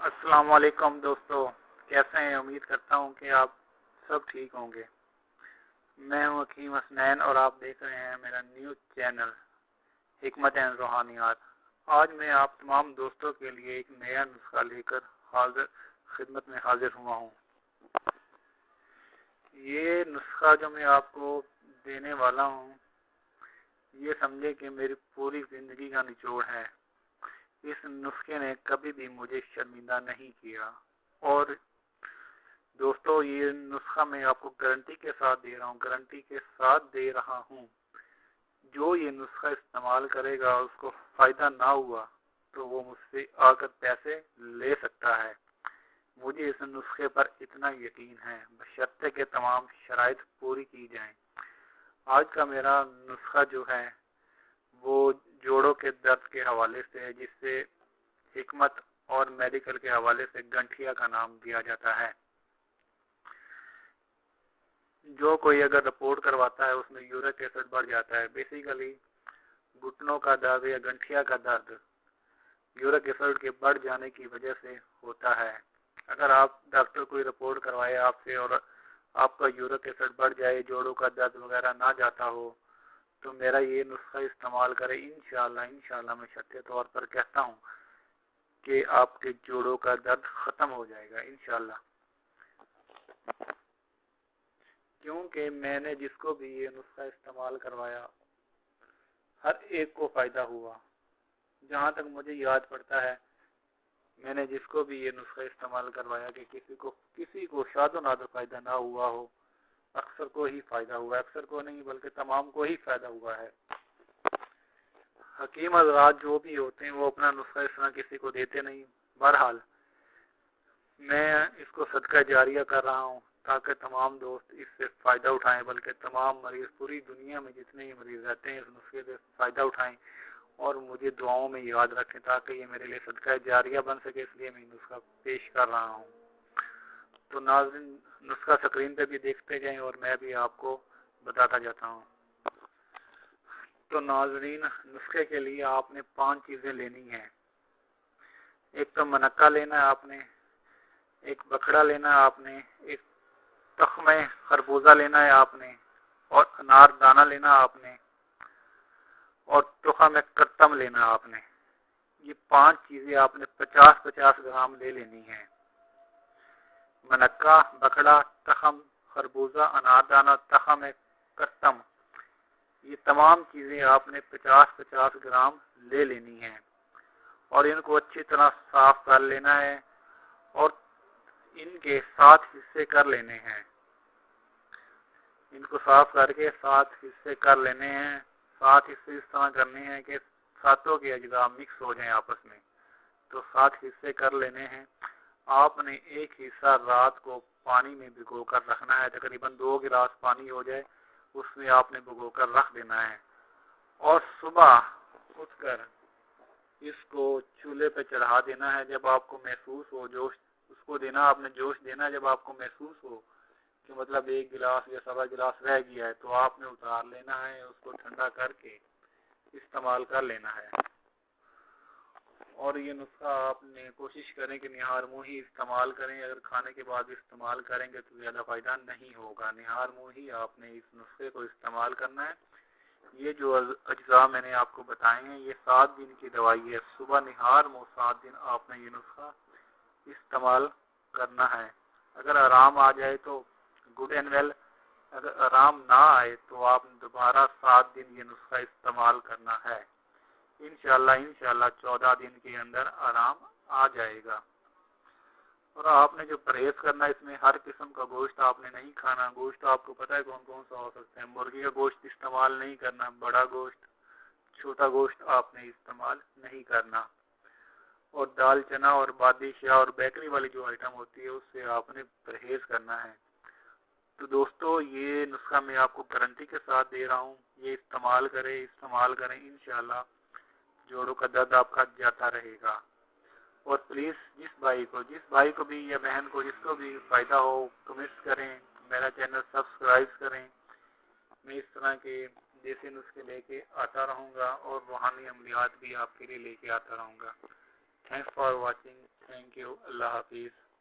السلام علیکم دوستو، کیسے ہیں؟ امید کرتا ہوں کہ آپ سب ٹھیک ہوں گے۔ میں ہوں حکیم حسنین اور آپ دیکھ رہے ہیں میرا نیوز چینل حکمت روحانیات۔ آج میں آپ تمام دوستوں کے لیے ایک نیا نسخہ لے کر خدمت میں حاضر ہوا ہوں۔ یہ نسخہ جو میں آپ کو دینے والا ہوں، یہ سمجھے کہ میری پوری زندگی کا نچوڑ ہے۔ اس نسخے نے کبھی بھی مجھے شرمندہ نہیں کیا، اور دوستو یہ نسخہ میں آپ کو گارنٹی کے ساتھ دے رہا ہوں جو یہ نسخہ استعمال کرے گا اس کو فائدہ نہ ہوا تو وہ مجھ سے آ کر پیسے لے سکتا ہے۔ مجھے اس نسخے پر اتنا یقین ہے، بشرطے کہ تمام شرائط پوری کی جائیں۔ آج کا میرا نسخہ جو ہے وہ جوڑوں کے درد کے حوالے سے ہے، جس سے حکمت اور میڈیکل کے حوالے سے گنٹھیا کا نام دیا جاتا ہے۔ جو کوئی اگر رپورٹ کرواتا ہے اس میں یورک ایسڈ بڑھ جاتا ہے۔ بیسیکلی گھٹنوں کا درد یا گنٹھیا کا درد یورک ایسڈ کے بڑھ جانے کی وجہ سے ہوتا ہے۔ اگر آپ ڈاکٹر کوئی رپورٹ کروائے آپ سے اور آپ کا یورک ایسڈ بڑھ جائے، جوڑوں کا درد وغیرہ نہ جاتا ہو، تو میرا یہ نسخہ استعمال کرے۔ انشاءاللہ میں شرط طور پر کہتا ہوں کہ آپ کے جوڑوں کا درد ختم ہو جائے گا انشاءاللہ۔ کیونکہ میں نے جس کو بھی یہ نسخہ استعمال کروایا ہر ایک کو فائدہ ہوا۔ جہاں تک مجھے یاد پڑتا ہے میں نے جس کو بھی یہ نسخہ استعمال کروایا کہ کسی کو شاد و نادر فائدہ نہ ہوا ہو، اکثر کو ہی فائدہ ہوا ہے۔ اکثر کو نہیں بلکہ تمام کو ہی فائدہ ہوا ہے۔ حکیم حضرات جو بھی ہوتے ہیں وہ اپنا نسخہ اس طرح کسی کو دیتے نہیں۔ بہرحال میں اس کو صدقہ جاریہ کر رہا ہوں تاکہ تمام دوست اس سے فائدہ اٹھائیں، بلکہ تمام مریض پوری دنیا میں جتنے ہی مریض رہتے ہیں اس نسخے سے فائدہ اٹھائیں اور مجھے دعاؤں میں یاد رکھیں تاکہ یہ میرے لیے صدقہ جاریہ بن سکے۔ اس لیے میں نسخہ پیش کر رہا ہوں۔ تو ناظرین نسخہ سکرین پہ بھی دیکھتے جائیں اور میں بھی آپ کو بتاتا جاتا ہوں۔ تو ناظرین نسخے کے لیے آپ نے 5 چیزیں لینی ہیں۔ ایک تو منقہ لینا ہے آپ نے، ایک بکھڑا لینا ہے آپ نے، ایک تخم خربوزہ لینا ہے آپ نے، اور انار دانہ لینا آپ نے، اور تخم کرتم لینا آپ نے۔ یہ 5 چیزیں آپ نے 50-50 گرام لے لینی ہیں۔ منقہ، بکھڑا، تخم خربوزہ، انار دانہ، تخم کرتم، یہ تمام چیزیں آپ نے 50-50 گرام لے لینی ہیں اور ان کو اچھی طرح صاف کر لینا ہے اور ان کے 7 حصے کر لینے ہیں۔ ان کو صاف کر کے 7 حصے کر لینے ہیں۔ 7 حصے اس طرح کرنے ہیں کہ ساتوں کے اجزاء مکس ہو جائیں آپس میں۔ تو 7 حصے کر لینے ہیں۔ آپ نے ایک حصہ رات کو پانی میں بھگو کر رکھنا ہے، تقریباً 2 گلاس پانی ہو جائے اس میں آپ نے بھگو کر رکھ دینا ہے، اور صبح اٹھ کر اس کو چولہے پہ چڑھا دینا ہے۔ جب آپ کو محسوس ہو جوش، اس کو دینا آپ نے جوش دینا ہے، جب آپ کو محسوس ہو کہ مطلب 1 گلاس یا 1.25 گلاس رہ گیا ہے تو آپ نے اتار لینا ہے، اس کو ٹھنڈا کر کے استعمال کر لینا ہے۔ اور یہ نسخہ آپ نے کوشش کریں کہ نہار منہ ہی استعمال کریں۔ اگر کھانے کے بعد استعمال کریں گے تو زیادہ فائدہ نہیں ہوگا۔ نہار منہ ہی آپ نے اس نسخے کو استعمال کرنا ہے۔ یہ جو اجزاء میں نے آپ کو بتائے ہیں یہ 7 دن کی دوائی ہے۔ صبح نہار منہ 7 دن آپ نے یہ نسخہ استعمال کرنا ہے۔ اگر آرام آ جائے تو گڈ اینڈ ویل، اگر آرام نہ آئے تو آپ دوبارہ 7 دن یہ نسخہ استعمال کرنا ہے۔ انشاءاللہ 14 دن کے اندر آرام آ جائے گا۔ اور آپ نے جو پرہیز کرنا ہے اس میں ہر قسم کا گوشت آپ نے نہیں کھانا۔ گوشت آپ کو پتہ ہے کون کون سا ہو سکتا ہے۔ مرغی کا گوشت استعمال نہیں کرنا، بڑا گوشت، چھوٹا گوشت آپ نے استعمال نہیں کرنا، اور دال چنا اور بادشاہ اور بیکری والی جو آئٹم ہوتی ہے اس سے آپ نے پرہیز کرنا ہے۔ تو دوستو یہ نسخہ میں آپ کو گارنٹی کے ساتھ دے رہا ہوں، یہ استعمال کریں انشاءاللہ جوڑوں کا درد آپ کا جاتا رہے گا۔ اور پلیز جس بھائی کو بھی یا بہن کو جس کو بھی فائدہ ہو کمنٹس کریں، میرا چینل سبسکرائب کریں۔ میں اس طرح کے دیسی نسخے لے کے آتا رہوں گا اور روحانی عملیات بھی آپ کے لیے لے کے آتا رہوں گا۔ Thanks for watching. Thank you. اللہ حافظ.